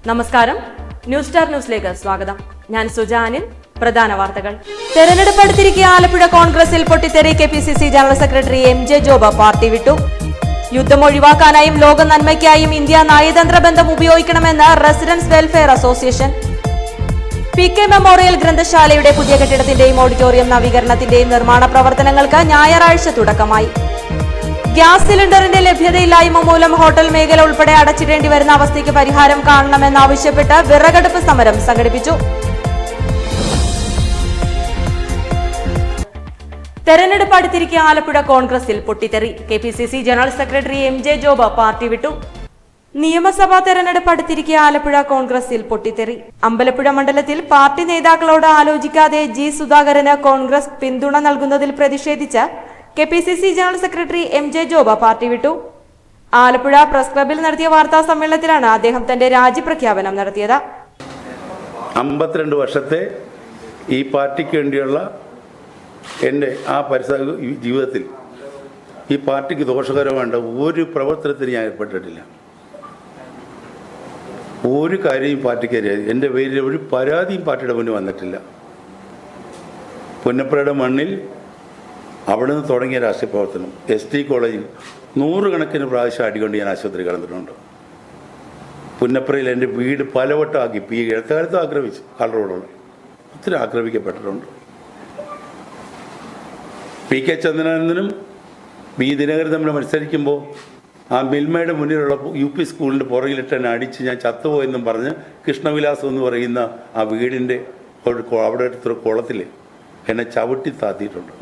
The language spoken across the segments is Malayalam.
നമസ്കാരം, ന്യൂസ് സ്റ്റാർ ന്യൂസിലേക്ക് സ്വാഗതം. ഞാൻ സുജാനിൽ. പ്രധാന വാർത്തകൾ. തെരഞ്ഞെടുപ്പ് അടുത്തിരിക്കെ ആലപ്പുഴ കോൺഗ്രസിൽ പൊട്ടിത്തെറി. KPCC general secretary MJ Job party വിട്ടു. യുദ്ധം ഒഴിവാക്കാനായും ലോക നന്മയ്ക്കായും ഇന്ത്യ നയതന്ത്ര ബന്ധം ഉപയോഗിക്കണമെന്ന് residence welfare association. PK memorial ഗ്രന്ഥശാലയുടെ പുതിയ കെട്ടിടത്തിന്റെയും ഓഡിറ്റോറിയം നവീകരണത്തിന്റെയും നിർമ്മാണ പ്രവർത്തനങ്ങൾക്ക് ഞായറാഴ്ച തുടക്കമായി. ഗ്യാസ് സിലിണ്ടറിന്റെ ലഭ്യതയില്ലായ്മ മൂലം ഹോട്ടൽ മേഖല ഉൾപ്പെടെ അടച്ചിടേണ്ടി വരുന്ന അവസ്ഥയ്ക്ക് പരിഹാരം കാണണമെന്നാവശ്യപ്പെട്ട് വിറകടുപ്പ് സമരം സംഘടിപ്പിച്ചു. തെരഞ്ഞെടുപ്പ് അടുത്തിരിക്കെ ആലപ്പുഴ കോൺഗ്രസിൽ പൊട്ടിത്തെറി. KPCC general secretary MJ Job party വിട്ടു. നിയമസഭാ തെരഞ്ഞെടുപ്പ് അടുത്തിരിക്കെ ആലപ്പുഴ കോൺഗ്രസിൽ പൊട്ടിത്തെറി. അമ്പലപ്പുഴ മണ്ഡലത്തിൽ പാർട്ടി നേതാക്കളോട് ആലോചിക്കാതെ G സുധാകരന് കോൺഗ്രസ് പിന്തുണ നൽകുന്നതിൽ പ്രതിഷേധിച്ച് KPCC general secretary MJ Job party വിട്ടു. ആലപ്പുഴ പ്രസ് ക്ലബിൽ നടത്തിയ വാർത്താ സമ്മേളനത്തിലാണ് അദ്ദേഹം തന്റെ രാജിപ്രഖ്യാപനം നടത്തിയത്. 52 വർഷത്തെ ഈ പാർട്ടിക്ക് വേണ്ടിയുള്ള എൻ്റെ ആ ജീവിതത്തിൽ ഈ പാർട്ടിക്ക് ദോഷകരമായിട്ട് ഒരു പ്രവർത്തനത്തിന് ഞാൻ ഏർപ്പെട്ടിട്ടില്ല. ഒരു കാര്യവും പാർട്ടിക്ക് എൻ്റെ പേരിൽ ഒരു പരാതിയും പാർട്ടിയുടെ മുന്നിൽ വന്നിട്ടില്ല. പുന്നപ്രയുടെ മണ്ണിൽ അവിടെ നിന്ന് തുടങ്ങിയ രാഷ്ട്രീയ പ്രവർത്തനം ST കോളേജിൽ 100 കണക്കിന് പ്രാവശ്യം അടികൊണ്ട് ഞാൻ ആശുപത്രി കിടന്നിട്ടുണ്ട്. പുന്നപ്രയിൽ എൻ്റെ വീട് പലവട്ടം ആക്കി ഈ ഇടക്കാലത്ത് ആക്രമിച്ചു. കളറോടുള്ള ഒത്തിരി ആക്രമിക്കപ്പെട്ടിട്ടുണ്ട്. PK ചന്ദ്രനന്ദനും B ദിനകരൻ തമ്മിൽ മത്സരിക്കുമ്പോൾ ആ മിൽമയുടെ മുന്നിലുള്ള UP സ്കൂളിൻ്റെ പുറകിലിട്ട് എന്നെ അടിച്ച് ഞാൻ ചത്തുപോയെന്നും പറഞ്ഞ് കൃഷ്ണവിലാസം എന്ന് പറയുന്ന ആ വീടിൻ്റെ അവിടെ അടുത്തൊരു കുളത്തിൽ എന്നെ ചവിട്ടി താത്തിയിട്ടുണ്ട്.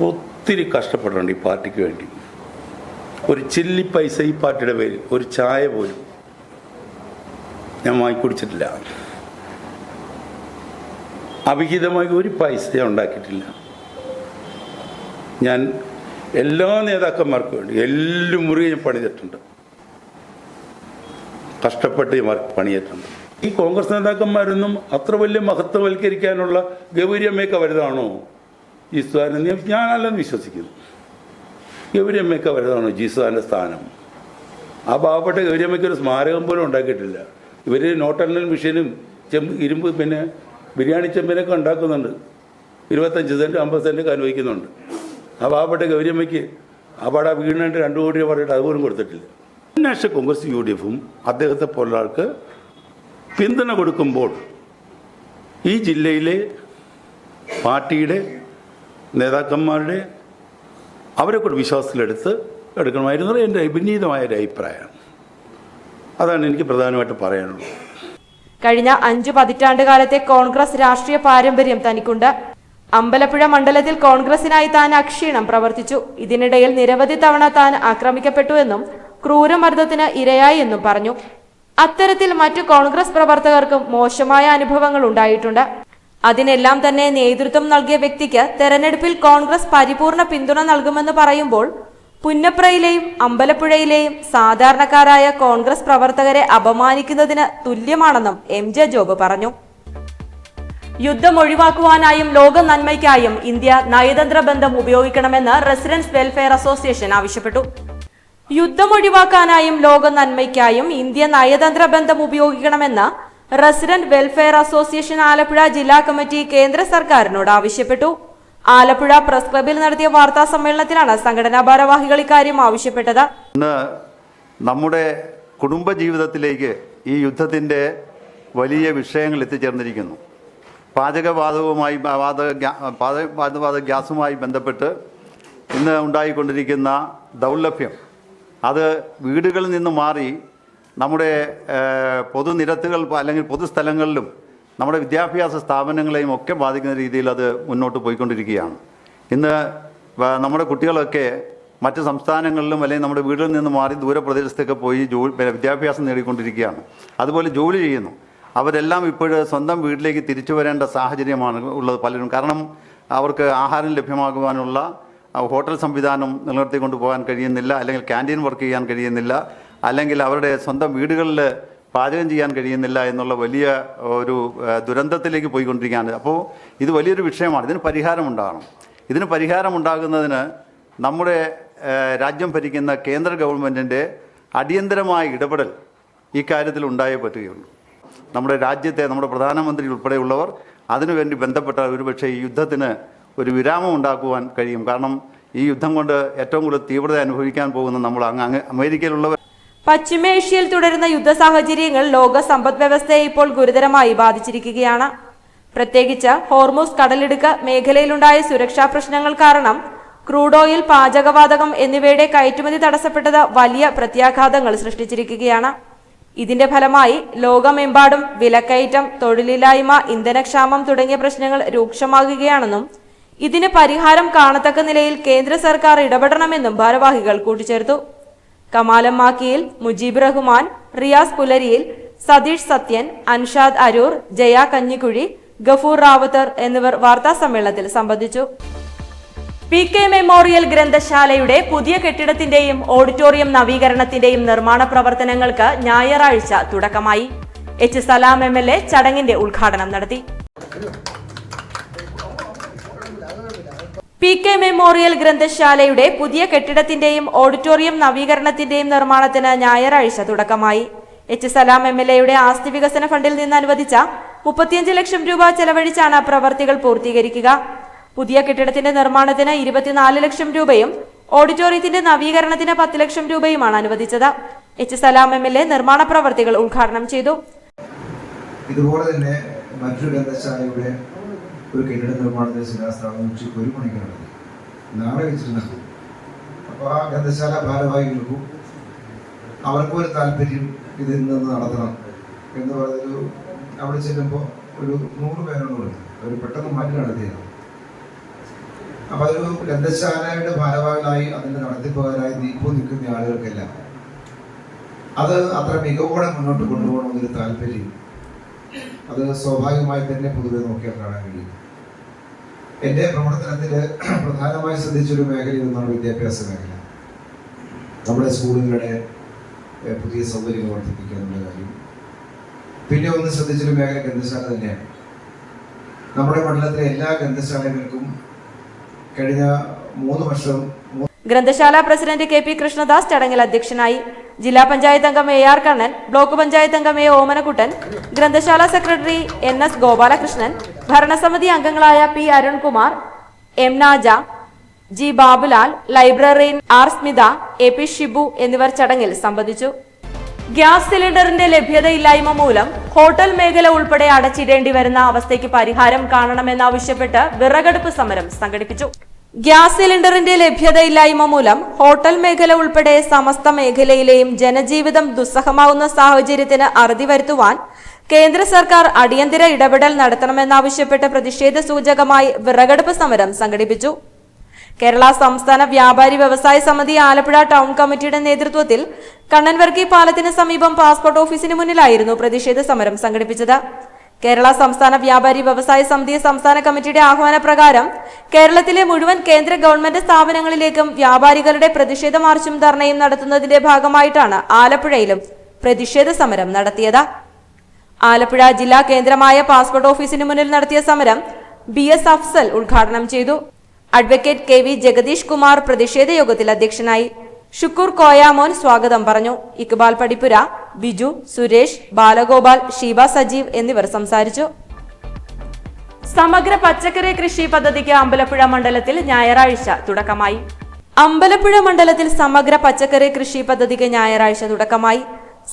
ഒത്തിരി കഷ്ടപ്പെട്ടിട്ടുണ്ട് ഈ പാർട്ടിക്ക് വേണ്ടി. ഒരു ചില്ലി പൈസ ഈ പാർട്ടിയുടെ പേരിൽ ഒരു ചായ പോലും ഞാൻ വാങ്ങിക്കുടിച്ചിട്ടില്ല. അവിഹിതമായി ഒരു പൈസ ഉണ്ടാക്കിയിട്ടില്ല. ഞാൻ എല്ലാ നേതാക്കന്മാർക്കും വേണ്ടി എല്ലാം മുറിയെ ഞാൻ പണിതിട്ടുണ്ട്. കഷ്ടപ്പെട്ട് പണിയിട്ടുണ്ട്. ഈ കോൺഗ്രസ് നേതാക്കന്മാരൊന്നും അത്ര വലിയ മഹത്വവൽക്കരിക്കാനുള്ള ഗൗരിയമ്മയൊക്കെ വരുന്നതാണോ G സുധാകരൻ? ഞാനല്ലെന്ന് വിശ്വസിക്കുന്നു. ഗൗരിയമ്മയൊക്കെ വരുന്നതാണോ G സുധാകരൻ്റെ സ്ഥാനം? ആ പാവപ്പെട്ട ഗൗരിയമ്മയ്ക്ക് ഒരു സ്മാരകം പോലും ഉണ്ടാക്കിയിട്ടില്ല. ഇവർ നോട്ടെണ്ണൽ മെഷീനും ഇരുമ്പ് പിന്നെ ബിരിയാണി ചെമ്പിനൊക്കെ ഉണ്ടാക്കുന്നുണ്ട്. 25 സെൻറ്റ് 50 സെൻറ്റൊക്കെ അനുവദിക്കുന്നുണ്ട്. ആ പാവപ്പെട്ട ഗൗരിയമ്മയ്ക്ക് അവിടെ വീടിനായിട്ട് 2 കോടി രൂപ പറഞ്ഞിട്ട് അതുപോലും കൊടുത്തിട്ടില്ല. നാഷണൽ കോൺഗ്രസ് UDFും അദ്ദേഹത്തെ പോലുള്ള ആൾക്ക് പിന്തുണ കൊടുക്കുമ്പോൾ ഈ ജില്ലയിലെ പാർട്ടിയുടെ നേതാക്കന്മാരുടെ അവരെ കൂടെ വിശ്വാസത്തിലെടുത്ത് എടുക്കണമായിരുന്നത് എൻ്റെ വിനീതമായ ഒരു അഭിപ്രായമാണ്. അതാണ് എനിക്ക് പ്രധാനമായിട്ട് പറയാനുള്ളത്. കഴിഞ്ഞ 5 പതിറ്റാണ്ട് കാലത്തെ കോൺഗ്രസ് രാഷ്ട്രീയ പാരമ്പര്യം തനിക്കുണ്ട്. അമ്പലപ്പുഴ മണ്ഡലത്തിൽ കോൺഗ്രസിനായി താൻ അക്ഷീണം പ്രവർത്തിച്ചു. ഇതിനിടയിൽ നിരവധി തവണ താൻ ആക്രമിക്കപ്പെട്ടു എന്നും ക്രൂരമർദ്ദത്തിന് ഇരയായി എന്നും പറഞ്ഞു. അത്തരത്തിൽ മറ്റു കോൺഗ്രസ് പ്രവർത്തകർക്കും മോശമായ അനുഭവങ്ങൾ ഉണ്ടായിട്ടുണ്ട്. അതിനെല്ലാം തന്നെ നേതൃത്വം നൽകിയ വ്യക്തിക്ക് തെരഞ്ഞെടുപ്പിൽ കോൺഗ്രസ് പരിപൂർണ പിന്തുണ നൽകുമെന്ന് പറയുമ്പോൾ പുന്നപ്രയിലെയും അമ്പലപ്പുഴയിലെയും സാധാരണക്കാരായ കോൺഗ്രസ് പ്രവർത്തകരെ അപമാനിക്കുന്നതിന് തുല്യമാണെന്നും MJ ജോബ് പറഞ്ഞു. യുദ്ധം ഒഴിവാക്കുവാനായും ലോക നന്മയ്ക്കായും ഇന്ത്യ നയതന്ത്ര ബന്ധം ഉപയോഗിക്കണമെന്ന് റെസിഡൻസ് വെൽഫെയർ അസോസിയേഷൻ ആവശ്യപ്പെട്ടു. യുദ്ധം ഒഴിവാക്കാനായും ലോക നന്മയ്ക്കായും ഇന്ത്യ നയതന്ത്ര ബന്ധം ഉപയോഗിക്കണമെന്ന് റെസിഡന്റ് വെൽഫെയർ അസോസിയേഷൻ ആലപ്പുഴ ജില്ലാ കമ്മിറ്റി കേന്ദ്ര സർക്കാരിനോട് ആവശ്യപ്പെട്ടു. ആലപ്പുഴ പ്രസ് ക്ലബിൽ നടത്തിയ വാർത്താ സമ്മേളനത്തിലാണ് സംഘടനാ ഭാരവാഹികൾ ഇക്കാര്യം ആവശ്യപ്പെട്ടത്. ഇന്ന് നമ്മുടെ കുടുംബജീവിതത്തിലേക്ക് ഈ യുദ്ധത്തിൻ്റെ വലിയ വിഷയങ്ങൾ എത്തിച്ചേർന്നിരിക്കുന്നു. പാചകവാതകവുമായി ഗ്യാസുമായി ബന്ധപ്പെട്ട് ഇന്ന് ഉണ്ടായിക്കൊണ്ടിരിക്കുന്ന ദൗർലഭ്യം അത് വീടുകളിൽ നിന്ന് മാറി നമ്മുടെ പൊതുനിരത്തുകൾ അല്ലെങ്കിൽ പൊതുസ്ഥലങ്ങളിലും നമ്മുടെ വിദ്യാഭ്യാസ സ്ഥാപനങ്ങളെയും ഒക്കെ ബാധിക്കുന്ന രീതിയിൽ അത് മുന്നോട്ട് പോയിക്കൊണ്ടിരിക്കുകയാണ്. ഇന്ന് നമ്മുടെ കുട്ടികളൊക്കെ മറ്റ് സംസ്ഥാനങ്ങളിലും അല്ലെങ്കിൽ നമ്മുടെ വീടുകളിൽ നിന്ന് മാറി ദൂരപ്രദേശത്തൊക്കെ പോയി വിദ്യാഭ്യാസം നേടിക്കൊണ്ടിരിക്കുകയാണ്. അതുപോലെ ജോലി ചെയ്യുന്നു. അവരെല്ലാം ഇപ്പോൾ സ്വന്തം വീട്ടിലേക്ക് തിരിച്ചു വരേണ്ട സാഹചര്യമാണ് ഉള്ളത് പലരും. കാരണം അവർക്ക് ആഹാരം ലഭ്യമാകുവാനുള്ള ഹോട്ടൽ സംവിധാനം നിലനിർത്തിക്കൊണ്ട് പോകാൻ കഴിയുന്നില്ല, അല്ലെങ്കിൽ ക്യാൻറ്റീൻ വർക്ക് ചെയ്യാൻ കഴിയുന്നില്ല, അല്ലെങ്കിൽ അവരുടെ സ്വന്തം വീടുകളിൽ പാചകം ചെയ്യാൻ കഴിയുന്നില്ല എന്നുള്ള വലിയ ഒരു ദുരന്തത്തിലേക്ക് പോയിക്കൊണ്ടിരിക്കുകയാണ്. അപ്പോൾ ഇത് വലിയൊരു വിഷയമാണ്. ഇതിന് പരിഹാരമുണ്ടാകണം. ഇതിന് പരിഹാരമുണ്ടാകുന്നതിന് നമ്മുടെ രാജ്യം ഭരിക്കുന്ന കേന്ദ്ര ഗവൺമെൻറ്റിൻ്റെ അടിയന്തരമായ ഇടപെടൽ ഈ കാര്യത്തിൽ ഉണ്ടായേ പറ്റുകയുള്ളൂ. നമ്മുടെ രാജ്യത്തെ നമ്മുടെ പ്രധാനമന്ത്രി ഉൾപ്പെടെയുള്ളവർ അതിനുവേണ്ടി ബന്ധപ്പെട്ട ഒരുപക്ഷെ ഈ യുദ്ധത്തിന് ഒരു വിരാമം ഉണ്ടാക്കുവാൻ കഴിയും. കാരണം ഈ യുദ്ധം കൊണ്ട് ഏറ്റവും കൂടുതൽ തീവ്രത അനുഭവിക്കാൻ പോകുന്ന നമ്മൾ അങ്ങ് അമേരിക്കയിലുള്ളവർ. പശ്ചിമേഷ്യയിൽ തുടരുന്ന യുദ്ധ സാഹചര്യങ്ങൾ ലോക സമ്പദ് വ്യവസ്ഥയെ ഇപ്പോൾ ഗുരുതരമായി ബാധിച്ചിരിക്കുകയാണ്. പ്രത്യേകിച്ച് ഹോർമൂസ് കടലിടുക്ക് മേഖലയിലുണ്ടായ സുരക്ഷാ പ്രശ്നങ്ങൾ കാരണം ക്രൂഡ് ഓയിൽ, പാചകവാതകം എന്നിവയുടെ കയറ്റുമതി തടസ്സപ്പെട്ടത് വലിയ പ്രത്യാഘാതങ്ങൾ സൃഷ്ടിച്ചിരിക്കുകയാണ്. ഇതിന്റെ ഫലമായി ലോകമെമ്പാടും വിലക്കയറ്റം, തൊഴിലില്ലായ്മ, ഇന്ധനക്ഷാമം തുടങ്ങിയ പ്രശ്നങ്ങൾ രൂക്ഷമാകുകയാണെന്നും ഇതിന് പരിഹാരം കാണത്തക്ക നിലയിൽ കേന്ദ്ര സർക്കാർ ഇടപെടണമെന്നും ഭാരവാഹികൾ കൂട്ടിച്ചേർത്തു. കമാലം മാക്കിയിൽ, മുജീബ് റഹ്മാൻ, റിയാസ് പുലരിയിൽ, സതീഷ് സത്യൻ, അൻഷാദ് അരൂർ, ജയ കഞ്ഞിക്കുഴി, ഗഫൂർ റാവത്തർ എന്നിവർ വാർത്താസമ്മേളനത്തിൽ സംബന്ധിച്ചു. PK മെമ്മോറിയൽ ഗ്രന്ഥശാലയുടെ പുതിയ കെട്ടിടത്തിന്റെയും ഓഡിറ്റോറിയം നവീകരണത്തിന്റെയും നിർമ്മാണ പ്രവർത്തനങ്ങൾക്ക് ഞായറാഴ്ച തുടക്കമായി. H. സലാം MLA ചടങ്ങിന്റെ ഉദ്ഘാടനം നടത്തി. PK മെമ്മോറിയൽ ഗ്രന്ഥശാലയുടെ പുതിയ കെട്ടിടത്തിന്റെയും ഓഡിറ്റോറിയം നവീകരണത്തിന്റെയും നിർമ്മാണത്തിന് ഞായറാഴ്ച തുടക്കമായി. H. സലാം MLAയുടെ ആസ്തി വികസന ഫണ്ടിൽ നിന്ന് അനുവദിച്ച 35 ലക്ഷം രൂപ ചെലവഴിച്ചാണ് പ്രവർത്തികൾ പൂർത്തീകരിക്കുക. പുതിയ കെട്ടിടത്തിന്റെ നിർമ്മാണത്തിന് 24 ലക്ഷം രൂപയും ഓഡിറ്റോറിയത്തിന്റെ നവീകരണത്തിന് 10 ലക്ഷം രൂപയുമാണ് അനുവദിച്ചത്. H. സലാം MLA നിർമ്മാണ പ്രവർത്തികൾ ഉദ്ഘാടനം ചെയ്തു. ഇതുപോലെ തന്നെ മറ്റൊരു ഗ്രന്ഥശാലയുടെ ഒരു കെട്ടിട നിർമ്മാണത്തിന് ശിലാസ്ഥാപനം ഉച്ചയ്ക്ക് 1 മണിക്കാണ് നാളെ വെച്ചിട്ടുണ്ട്. അപ്പോൾ ആ ഗ്രന്ഥശാല ഭാരവാഹികൾക്കും അവർക്കും ഒരു താല്പര്യം ഇതിൽ നിന്ന് നടത്തണം എന്ന് പറഞ്ഞൊരു അവിടെ ചെല്ലുമ്പോൾ ഒരു 100 പേരോട് അവർ പെട്ടെന്ന് മാറ്റി നടത്തിയത്. അപ്പോൾ അതൊരു ഗ്രന്ഥശാലയുടെ ഭാരവാഹികളായി അതിൻ്റെ നടത്തിപ്പുകാരായി നിൽക്കുന്ന ആളുകൾക്കെല്ലാം അത് അത്ര മികവോടെ മുന്നോട്ട് കൊണ്ടുപോകണമെന്നൊരു താല്പര്യം അത് സ്വാഭാവികമായി തന്നെ പൊതുവെ നോക്കിയാൽ കാണാൻ കഴിയും. എൻ്റെ പ്രവർത്തനത്തിൽ പ്രധാനമായി ശ്രദ്ധിച്ചൊരു മേഖലയൊന്നാണ് വിദ്യാഭ്യാസ മേഖല. നമ്മുടെ സ്കൂളുകളുടെ പുതിയ സൗകര്യങ്ങൾ വർദ്ധിപ്പിക്കുക എന്നുള്ള കാര്യം. പിന്നെ ഒന്ന് ശ്രദ്ധിച്ചൊരു മേഖല ഗ്രന്ഥശാല തന്നെയാണ്. നമ്മുടെ മണ്ഡലത്തിലെ എല്ലാ ഗ്രന്ഥശാലകൾക്കും കഴിഞ്ഞ 3 വർഷം ഗ്രന്ഥശാല പ്രസിഡന്റ് KP കൃഷ്ണദാസ് ചടങ്ങിൽ അധ്യക്ഷനായി. ജില്ലാ പഞ്ചായത്ത് അംഗം AR കണ്ണൻ, ബ്ലോക്ക് പഞ്ചായത്ത് അംഗം A. ഓമനക്കുട്ടൻ, ഗ്രന്ഥശാല സെക്രട്ടറി NS ഗോപാലകൃഷ്ണൻ, ഭരണസമിതി അംഗങ്ങളായ P. Arunkumar, M. Naja, G. Babulal, librarian R. Smitha, AP Shibu എന്നിവർ ചടങ്ങിൽ സംബന്ധിച്ചു. ഗ്യാസ് സിലിണ്ടറിന്റെ ലഭ്യതയില്ലായ്മ മൂലം ഹോട്ടൽ മേഖല ഉൾപ്പെടെ അടച്ചിടേണ്ടി വരുന്ന അവസ്ഥയ്ക്ക് പരിഹാരം കാണണമെന്നാവശ്യപ്പെട്ട് വിറകടുപ്പ് സമരം സംഘടിപ്പിച്ചു. ഗ്യാസ് സിലിണ്ടറിന്റെ ലഭ്യതയില്ലായ്മ മൂലം ഹോട്ടൽ മേഖല ഉൾപ്പെടെ സമസ്ത മേഖലയിലെയും ജനജീവിതം ദുസ്സഹമാവുന്ന സാഹചര്യത്തിന് അറുതി വരുത്തുവാൻ കേന്ദ്ര സർക്കാർ അടിയന്തര ഇടപെടൽ നടത്തണമെന്നാവശ്യപ്പെട്ട് പ്രതിഷേധ സൂചകമായി വിറകടുപ്പ് സമരം സംഘടിപ്പിച്ചു. കേരള സംസ്ഥാന വ്യാപാരി വ്യവസായ സമിതി ആലപ്പുഴ ടൗൺ കമ്മിറ്റിയുടെ നേതൃത്വത്തിൽ കണ്ണൻവർക്കി പാലത്തിന് സമീപം പാസ്പോർട്ട് ഓഫീസിന് മുന്നിലായിരുന്നു പ്രതിഷേധ സമരം സംഘടിപ്പിച്ചത്. കേരള സംസ്ഥാന വ്യാപാരി വ്യവസായ സമിതി സംസ്ഥാന കമ്മിറ്റിയുടെ ആഹ്വാനപ്രകാരം കേരളത്തിലെ മുഴുവൻ കേന്ദ്ര ഗവൺമെന്റ് സ്ഥാപനങ്ങളിലേക്കും വ്യാപാരികളുടെ പ്രതിഷേധ മാർച്ചും ധർണയും നടത്തുന്നതിന്റെ ഭാഗമായിട്ടാണ് ആലപ്പുഴയിലും പ്രതിഷേധ സമരം നടത്തിയത്. ആലപ്പുഴ ജില്ലാ കേന്ദ്രമായ പാസ്പോർട്ട് ഓഫീസിന് മുന്നിൽ നടത്തിയ സമരം BS അഫ്സൽ ഉദ്ഘാടനം ചെയ്തു. അഡ്വക്കേറ്റ് KV ജഗദീഷ് കുമാർ പ്രതിഷേധ യോഗത്തിൽ അധ്യക്ഷനായി. ഷുക്കൂർ കോയാമോൻ സ്വാഗതം പറഞ്ഞു. ഇക്ബാൽ പടിപ്പുര, ബിജു, സുരേഷ്, ബാലഗോപാൽ, ഷീബ സജീവ് എന്നിവർ സംസാരിച്ചു. സമഗ്ര പച്ചക്കറി കൃഷി പദ്ധതിക്ക് അമ്പലപ്പുഴ മണ്ഡലത്തിൽ ഞായറാഴ്ച തുടക്കമായി. അമ്പലപ്പുഴ മണ്ഡലത്തിൽ സമഗ്ര പച്ചക്കറി കൃഷി പദ്ധതിക്ക് ഞായറാഴ്ച തുടക്കമായി.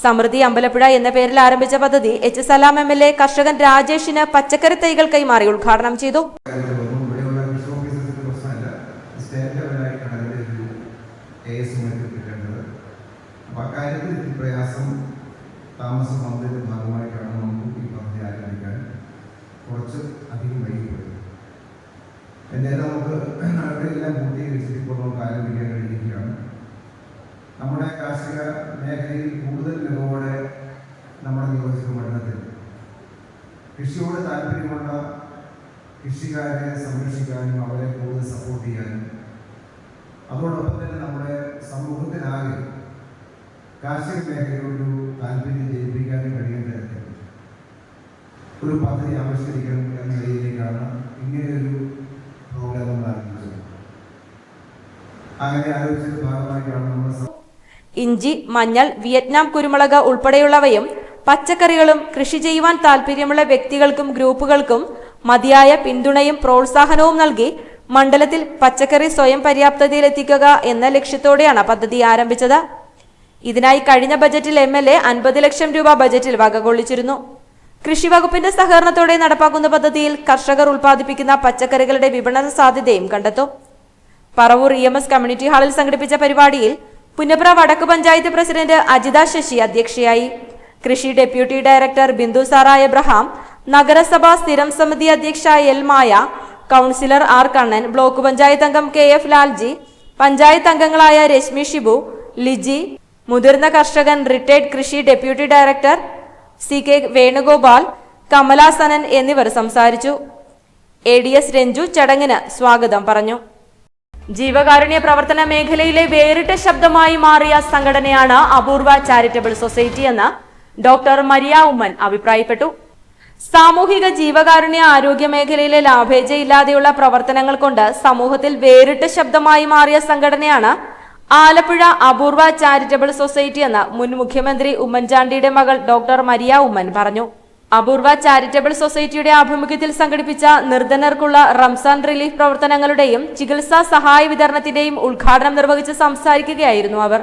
സമൃദ്ധി അമ്പലപ്പുഴ എന്ന പേരിൽ ആരംഭിച്ച പദ്ധതി H. സലാം MLA കർഷകൻ രാജേഷിന് പച്ചക്കറി തൈകൾ കൈമാറി ഉദ്ഘാടനം ചെയ്തു. പ്രയാസം താമസം വന്നതിൻ്റെ ഭാഗമായിട്ടാണ് നമുക്ക് ഈ പദ്ധതി ആരംഭിക്കാൻ കുറച്ച് അധികം വൈകിപ്പോയത്. എന്തായാലും നമുക്ക് അവിടെയെല്ലാം പൂർത്തീകരിച്ചിട്ട് ഇപ്പോൾ നമുക്ക് ആരംഭിക്കാൻ കഴിഞ്ഞിരിക്കുകയാണ്. നമ്മുടെ കാർഷിക മേഖലയിൽ കൂടുതൽ മികവോടെ നമ്മുടെ നിയോജക മണ്ഡലത്തിൽ കൃഷിയോട് താല്പര്യമുള്ള കൃഷിക്കാരെ സംരക്ഷിക്കാനും അവരെ കൂടുതൽ സപ്പോർട്ട് ചെയ്യാനും അതോടൊപ്പം തന്നെ നമ്മുടെ സമൂഹത്തിനാകെ കാർഷിക മേഖലയോടൊരു താല്പര്യം ജനിപ്പിക്കാനും കഴിയുന്ന തരത്തിൽ ഒരു പദ്ധതി ആവിഷ്കരിക്കണം എന്ന നിലയിലേക്കാണ് ഇങ്ങനെയൊരു പ്രോഗ്രാം നമ്മൾ ആരംഭിച്ചത്. അങ്ങനെ ആലോചിച്ചതിന്റെ ഭാഗമായിട്ടാണ് നമ്മൾ ഇഞ്ചി, മഞ്ഞൾ, വിയറ്റ്നാം കുരുമുളക് ഉൾപ്പെടെയുള്ളവയും പച്ചക്കറികളും കൃഷി ചെയ്യുവാൻ താൽപര്യമുള്ള വ്യക്തികൾക്കും ഗ്രൂപ്പുകൾക്കും മതിയായ പിന്തുണയും പ്രോത്സാഹനവും നൽകി മണ്ഡലത്തിൽ പച്ചക്കറി സ്വയം പര്യാപ്തതയിലെത്തിക്കുക എന്ന ലക്ഷ്യത്തോടെയാണ് പദ്ധതി ആരംഭിച്ചത്. ഇതിനായി കഴിഞ്ഞ ബജറ്റിൽ MLA 50 ലക്ഷം രൂപ ബജറ്റിൽ വകകൊള്ളിച്ചിരുന്നു. കൃഷി വകുപ്പിന്റെ സഹകരണത്തോടെ നടപ്പാക്കുന്ന പദ്ധതിയിൽ കർഷകർ ഉൽപ്പാദിപ്പിക്കുന്ന പച്ചക്കറികളുടെ വിപണന സാധ്യതയും കണ്ടെത്തും. പറവൂർ EMS കമ്മ്യൂണിറ്റി ഹാളിൽ സംഘടിപ്പിച്ച പരിപാടിയിൽ പുന്നപ്ര വടക്ക് പഞ്ചായത്ത് പ്രസിഡന്റ് അജിത ശശി അധ്യക്ഷയായി. കൃഷി ഡെപ്യൂട്ടി ഡയറക്ടർ ബിന്ദു സാറ എബ്രഹാം, നഗരസഭാ സ്ഥിരം സമിതി അധ്യക്ഷ L Maya, councillor R Kannan, block panchayat അംഗം KF ലാൽജി, പഞ്ചായത്ത് അംഗങ്ങളായ രശ്മി ഷിബു, ലിജി, മുതിർന്ന കർഷകൻ റിട്ടയർഡ് കൃഷി deputy director CK Venugopal, Kamala Sanan എന്നിവർ സംസാരിച്ചു. ADS രഞ്ജു ചടങ്ങിന് സ്വാഗതം പറഞ്ഞു. ജീവകാരുണ്യ പ്രവർത്തന മേഖലയിലെ വേറിട്ട ശബ്ദമായി മാറിയ സംഘടനയാണ് അപൂർവ ചാരിറ്റബിൾ സൊസൈറ്റി എന്ന് ഡോക്ടർ മരിയ ഉമ്മൻ അഭിപ്രായപ്പെട്ടു. സാമൂഹിക ജീവകാരുണ്യ ആരോഗ്യ മേഖലയിലെ ലാഭേച്ഛയില്ലാതെയുള്ള പ്രവർത്തനങ്ങൾ കൊണ്ട് സമൂഹത്തിൽ വേറിട്ട ശബ്ദമായി മാറിയ സംഘടനയാണ് ആലപ്പുഴ അപൂർവ ചാരിറ്റബിൾ സൊസൈറ്റി എന്ന് മുൻ മുഖ്യമന്ത്രി ഉമ്മൻചാണ്ടിയുടെ മകൾ ഡോക്ടർ മരിയ ഉമ്മൻ പറഞ്ഞു. അപൂർവ ചാരിറ്റബിൾ സൊസൈറ്റിയുടെ ആഭിമുഖ്യത്തിൽ സംഘടിപ്പിച്ച നിർധനർക്കുള്ള റംസാൻ റിലീഫ് പ്രവർത്തനങ്ങളുടെയും ചികിത്സാ സഹായ വിതരണത്തിന്റെയും ഉദ്ഘാടനം നിർവഹിച്ച് സംസാരിക്കുകയായിരുന്നു അവർ.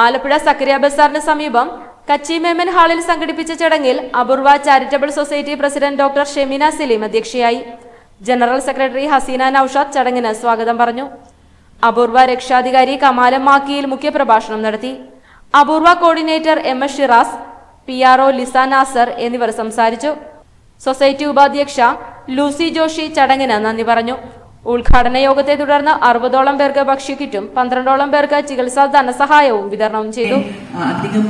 ആലപ്പുഴ സക്കറിയ ബസാറിന് സമീപം കച്ചി മേമൻ ഹാളിൽ സംഘടിപ്പിച്ച ചടങ്ങിൽ അപൂർവ charitable society president doctor Shemina Saleem അധ്യക്ഷയായി. ജനറൽ സെക്രട്ടറി ഹസീന നൌഷാദ് ചടങ്ങിന് സ്വാഗതം പറഞ്ഞു. അപൂർവ രക്ഷാധികാരി കമാലം മാക്കിയിൽ മുഖ്യപ്രഭാഷണം നടത്തി. അപൂർവ coordinator MS Shiraz, PRO Lisa Nasar എന്നിവർ സംസാരിച്ചു. സൊസൈറ്റി ഉപാധ്യക്ഷ ലൂസി ജോഷി ചടങ്ങിന് നന്ദി പറഞ്ഞു. ഉദ്ഘാടന യോഗത്തെ തുടർന്ന് 60ഓളം പേർക്ക് ഭക്ഷ്യക്കിറ്റും 12ഓളം പേർക്ക് ചികിത്സാ ധനസഹായവും വിതരണം ചെയ്തു. അധികം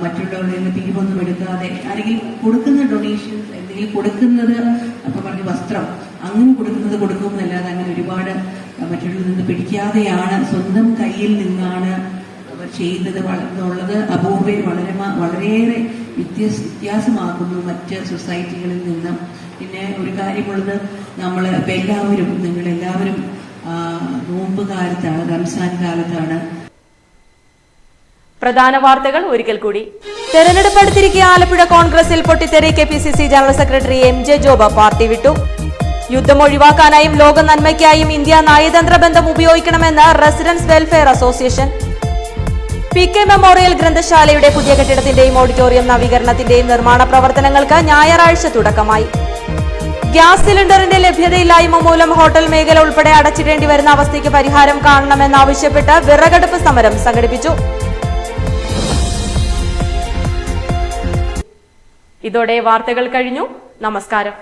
മറ്റുള്ളവരുടെ നിന്ന് പിരിവൊന്നും എടുക്കാതെ ആരെങ്കിലും കൊടുക്കുന്ന ഡൊണേഷൻ എന്തെങ്കിലും കൊടുക്കുന്നത്, അപ്പൊ പറഞ്ഞ വസ്ത്രം അങ്ങനെ കൊടുക്കുമെന്നല്ലാതെ അങ്ങനെ ഒരുപാട് മറ്റുള്ളവരിൽ നിന്ന് പിടിക്കാതെയാണ്, സ്വന്തം കയ്യിൽ നിന്നാണ് അവർ ചെയ്യുന്നത് എന്നുള്ളത് അപൂർവയിൽ വളരെയേറെ വ്യത്യാസമാക്കുന്നു മറ്റ് സൊസൈറ്റികളിൽ നിന്നും. പിന്നെ ഒരു കാര്യമുള്ളത്, നമ്മൾ ഇപ്പം നിങ്ങളെല്ലാവരും നോമ്പ് കാലത്താണ്, റംസാൻ കാലത്താണ്. പ്രധാന വാർത്തകൾ ഒരിക്കൽ കൂടി. തെരഞ്ഞെടുപ്പ് അടുത്തിരിക്കെ ആലപ്പുഴ കോൺഗ്രസിൽ പൊട്ടിത്തെറി. KPCC general secretary MJ Job party വിട്ടു. യുദ്ധം ഒഴിവാക്കാനായും ലോക നന്മയ്ക്കായും ഇന്ത്യ നയതന്ത്ര ബന്ധം ഉപയോഗിക്കണമെന്ന് residence welfare association. PK memorial ഗ്രന്ഥശാലയുടെ പുതിയ കെട്ടിടത്തിന്റെയും ഓഡിറ്റോറിയം നവീകരണത്തിന്റെയും നിർമ്മാണ പ്രവർത്തനങ്ങൾക്ക് ഞായറാഴ്ച തുടക്കമായി. ഗ്യാസ് സിലിണ്ടറിന്റെ ലഭ്യതയില്ലായ്മ മൂലം ഹോട്ടൽ മേഖല ഉൾപ്പെടെ അടച്ചിടേണ്ടി വരുന്ന അവസ്ഥയ്ക്ക് പരിഹാരം കാണണമെന്നാവശ്യപ്പെട്ട് വിറകടുപ്പ് സമരം സംഘടിപ്പിച്ചു. ഇതോടെ വാർത്തകൾ കഴിഞ്ഞു. നമസ്കാരം.